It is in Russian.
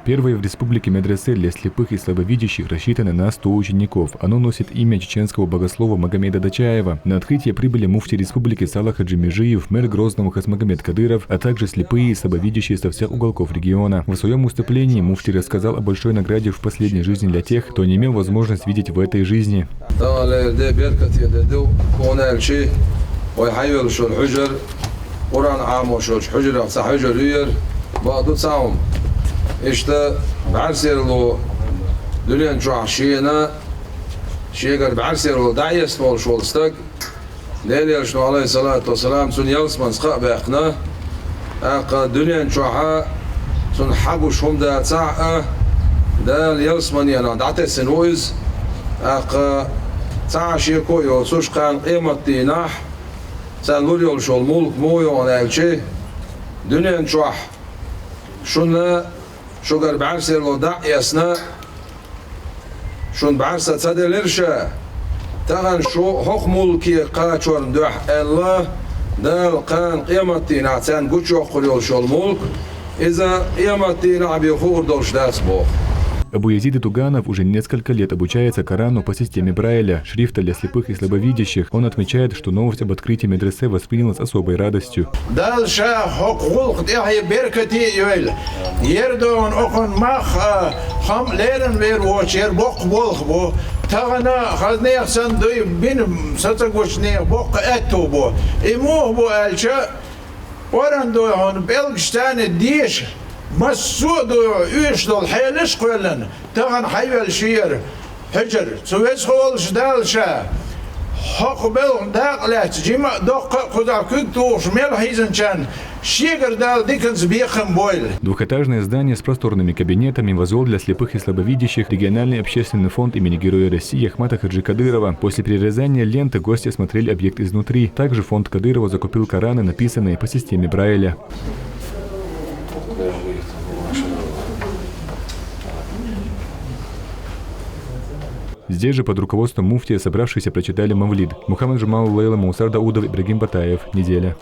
Первое в республике медресе для слепых и слабовидящих рассчитано на 100 учеников. Оно носит имя чеченского богослова Магомеда Дачаева. На открытие прибыли муфти республики Салах Хаджи Межиев, мэр Грозного Хасмагомед Кадыров, а также слепые и слабовидящие со всех уголков региона. В своем выступлении муфти рассказал о большой награде в последней жизни для тех, кто не имел возможность видеть в этой жизни. إشتا بعرسير لو دنيا نشوع شينا شيقر بعرسير لو دعي اسمه شو الستق ليلي شنو عليه الصلاة والسلام سن يلسمن سقاء بأخنا أق دنيا نشوعها سن حقو شهم دا تسعة دا يلسمن ينا دعتي سنويز أق تسعة شيكو يوسوش قان قيمة ديناح سان لوريول شو الملك مويو أنا ألشي دنيا نشوع شنا شجر بعرسير لو دع يسنا شون بعرسة تصدق لرشة تغن شو حكمل كي قاتشور ندوح الله دال قان قيمتي نعتان قوتشو قريول شو الملك إذا قيمتي نعبي خور دولش داس بوخ. Абу Язид Туганов уже несколько лет обучается Корану по системе Брайля, шрифта для слепых и слабовидящих. Он отмечает, что новость об открытии медресе воспринялась особой радостью. مسودو يشدل حيلش قولن تغن حيول شير حجر سويس خولش دالشا حق بل داقلات جيما دق قدر كنتو شمال حيزنشان شيغر дал дикенс бехем бойль. Двухэтажное здание с просторными кабинетами возвел для слепых и слабовидящих региональный общественный фонд имени Героя России Ахмата Хаджи Кадырова. После перерезания ленты гости осмотрели объект изнутри. Также фонд Кадырова закупил Кораны, написанные по системе Брайля. Здесь же под руководством муфтия собравшиеся прочитали Мавлид. Мухаммад Жумал, Лейла, Мусар Даудов, Ибрагим Батаев. Неделя.